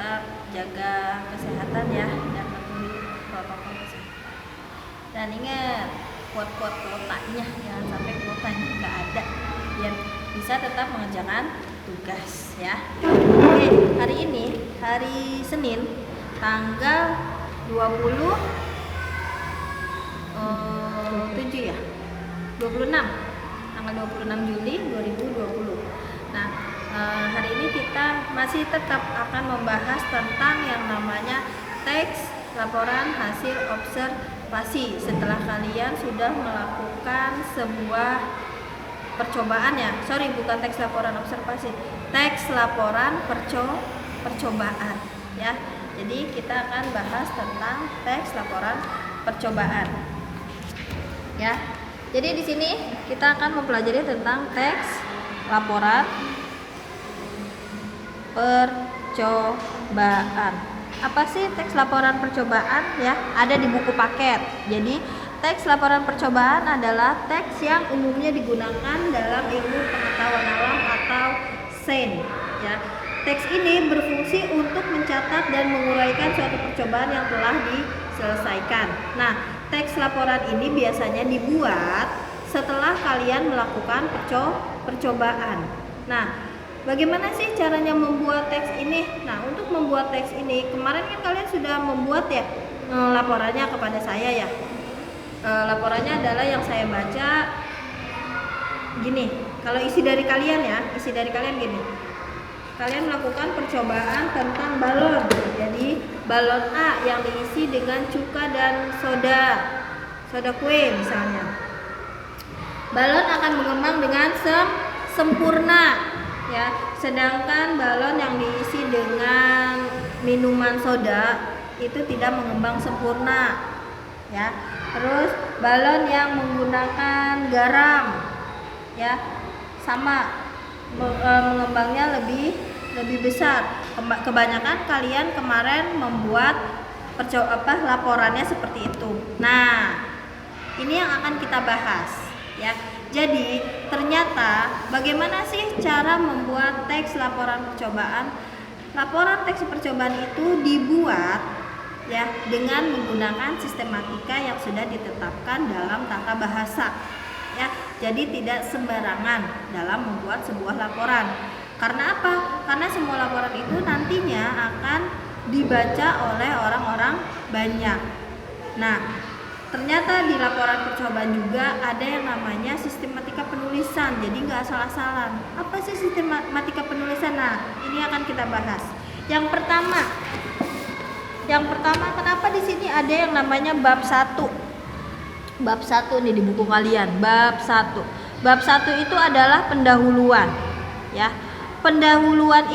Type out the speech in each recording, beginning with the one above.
tetap jaga kesehatan ya dan patuhi protokol kesehatan. Dan ingat kuat-kuat kuotanya, jangan sampai kuotanya nggak ada, biar bisa tetap mengerjakan tugas ya. Oke, hari ini hari Senin tanggal 27 ya, 26 tanggal 26 Juli 2020. Nah, hari ini kita masih tetap akan membahas tentang yang namanya teks laporan hasil observasi setelah kalian sudah melakukan sebuah percobaan ya. Bukan teks laporan observasi, teks laporan percobaan ya. Jadi kita akan bahas tentang teks laporan percobaan ya. Jadi di sini kita akan mempelajari tentang teks laporan percobaan. Apa sih teks laporan percobaan ya? Ada di buku paket. Jadi teks laporan percobaan adalah teks yang umumnya digunakan dalam ilmu pengetahuan alam atau sains ya. Teks ini berfungsi untuk mencatat dan menguraikan suatu percobaan yang telah diselesaikan. Nah, teks laporan ini biasanya dibuat setelah kalian melakukan percobaan. Nah, bagaimana sih caranya membuat teks ini? Nah, untuk membuat teks ini, kemarin kan kalian sudah membuat ya laporannya kepada saya ya. Laporannya adalah yang saya baca gini. Kalau isi dari kalian gini. Kalian melakukan percobaan tentang balon. Jadi balon A yang diisi dengan cuka dan soda kue misalnya. Balon akan mengembang dengan sempurna ya. Sedangkan balon yang diisi dengan minuman soda itu tidak mengembang sempurna ya. Terus balon yang menggunakan garam ya sama mengembangnya lebih besar. Kebanyakan kalian kemarin membuat laporannya seperti itu. Nah, ini yang akan kita bahas ya. Jadi ternyata bagaimana sih cara membuat teks laporan percobaan? Laporan teks percobaan itu dibuat ya dengan menggunakan sistematika yang sudah ditetapkan dalam tata bahasa ya. Jadi tidak sembarangan dalam membuat sebuah laporan. Karena apa? Karena semua laporan itu nantinya akan dibaca oleh orang-orang banyak. Nah, ternyata di laporan percobaan juga ada yang namanya sistematika penulisan. Jadi nggak asal-asalan. Apa sih sistematika penulisan? Nah, ini akan kita bahas. Yang pertama, kenapa di sini ada yang namanya bab 1? Bab 1 nih di buku kalian, bab 1. Bab 1 itu adalah pendahuluan ya. Pendahuluan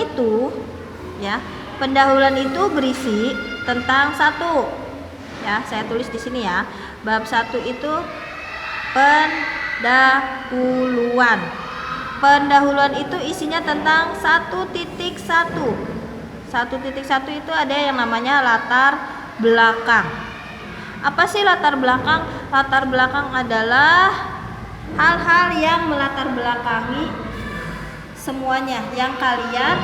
itu berisi tentang satu. Ya, saya tulis di sini ya. Bab 1 itu pendahuluan. Pendahuluan itu isinya tentang 1.1. 1.1 itu ada yang namanya latar belakang. Apa sih latar belakang? Latar belakang adalah hal-hal yang melatar belakangi semuanya yang kalian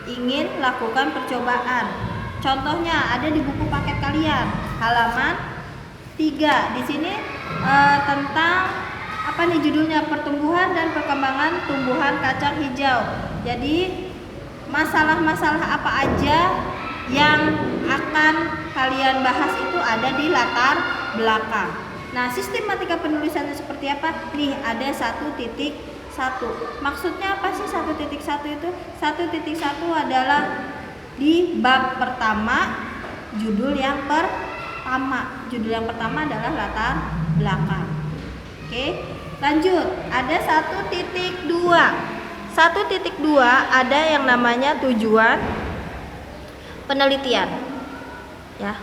ingin lakukan percobaan. Contohnya ada di buku paket kalian, halaman 3. Di sini tentang apa nih judulnya? Pertumbuhan dan perkembangan tumbuhan kacang hijau. Jadi masalah-masalah apa aja yang akan kalian bahas itu ada di latar belakang. Nah, sistematika penulisannya seperti apa? Nih, ada 1.1. Maksudnya apa sih 1.1 itu? 1.1 adalah di bab pertama, judul yang pertama. Judul yang pertama adalah latar belakang. Oke, lanjut. Ada 1.2. 1.2 ada yang namanya tujuan penelitian ya.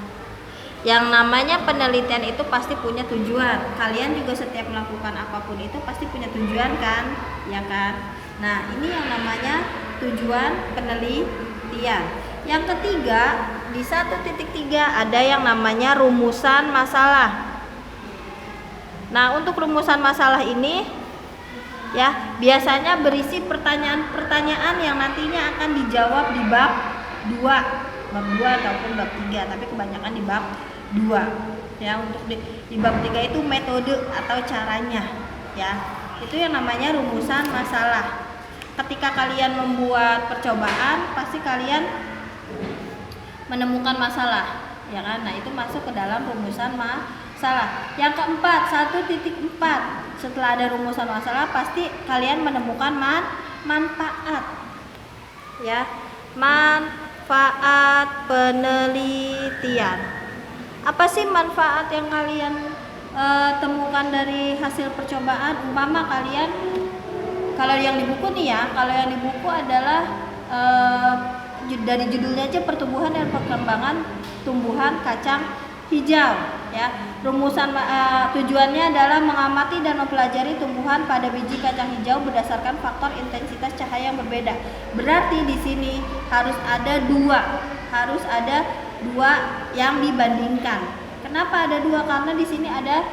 Yang namanya penelitian itu pasti punya tujuan. Kalian juga setiap melakukan apapun itu pasti punya tujuan kan, ya kan? Nah, ini yang namanya tujuan penelitian. Yang ketiga, di 1.3 ada yang namanya rumusan masalah. Nah, untuk rumusan masalah ini ya biasanya berisi pertanyaan-pertanyaan yang nantinya akan dijawab di bab 2, ataupun bab 3, tapi kebanyakan di bab 2 ya. Untuk di bab 3 itu metode atau caranya ya. Itu yang namanya rumusan masalah. Ketika kalian membuat percobaan, pasti kalian menemukan masalah ya kan. Nah, itu masuk ke dalam rumusan masalah. Yang keempat, 1.4. Setelah ada rumusan masalah, pasti kalian menemukan manfaat ya. Manfaat penelitian. Apa sih manfaat yang kalian temukan dari hasil percobaan? Umpama kalian, kalau yang di buku nih ya, kalau yang di buku adalah dari judulnya aja, pertumbuhan dan perkembangan tumbuhan kacang hijau ya. Rumusan tujuannya adalah mengamati dan mempelajari tumbuhan pada biji kacang hijau berdasarkan faktor intensitas cahaya yang berbeda. Berarti di sini harus ada dua yang dibandingkan. Kenapa ada 2? Karena di sini ada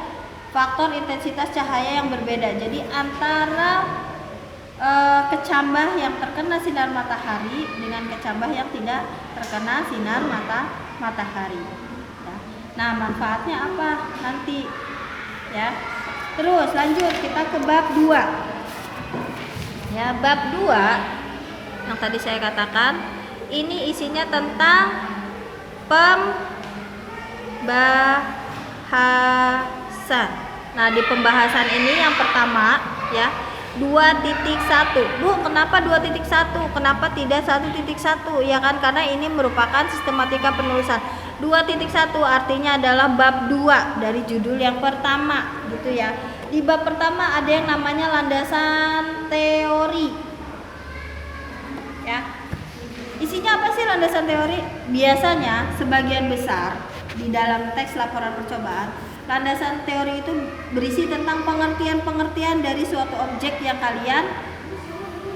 faktor intensitas cahaya yang berbeda. Jadi antara kecambah yang terkena sinar matahari dengan kecambah yang tidak terkena sinar matahari ya. Nah, manfaatnya apa nanti ya. Terus lanjut kita ke bab 2 ya. Bab 2 yang tadi saya katakan ini isinya tentang pembahasan. Nah, di pembahasan ini yang pertama ya, 2.1. Bu, kenapa 2.1? Kenapa tidak 1.1? Ya kan, karena ini merupakan sistematika penulisan. 2.1 artinya adalah bab 2 dari judul yang pertama gitu ya. Di bab pertama ada yang namanya landasan teori. Ya. Isinya apa sih landasan teori? Biasanya sebagian besar di dalam teks laporan percobaan, landasan teori itu berisi tentang pengertian-pengertian dari suatu objek yang kalian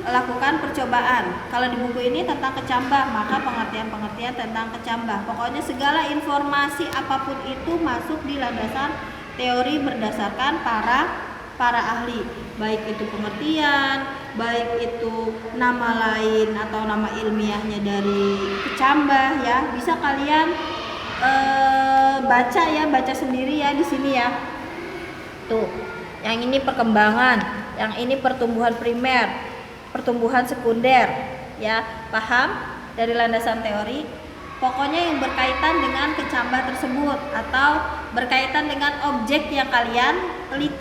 lakukan percobaan. Kalau di buku ini tentang kecambah, maka pengertian-pengertian tentang kecambah. Pokoknya segala informasi apapun itu masuk di landasan teori berdasarkan para ahli. Baik itu pengertian, baik itu nama lain atau nama ilmiahnya dari kecambah ya. Bisa kalian baca sendiri ya di sini ya. Tuh, yang ini perkembangan, yang ini pertumbuhan primer, pertumbuhan sekunder ya. Paham dari landasan teori? Pokoknya yang berkaitan dengan kecambah tersebut atau berkaitan dengan objek yang kalian teliti.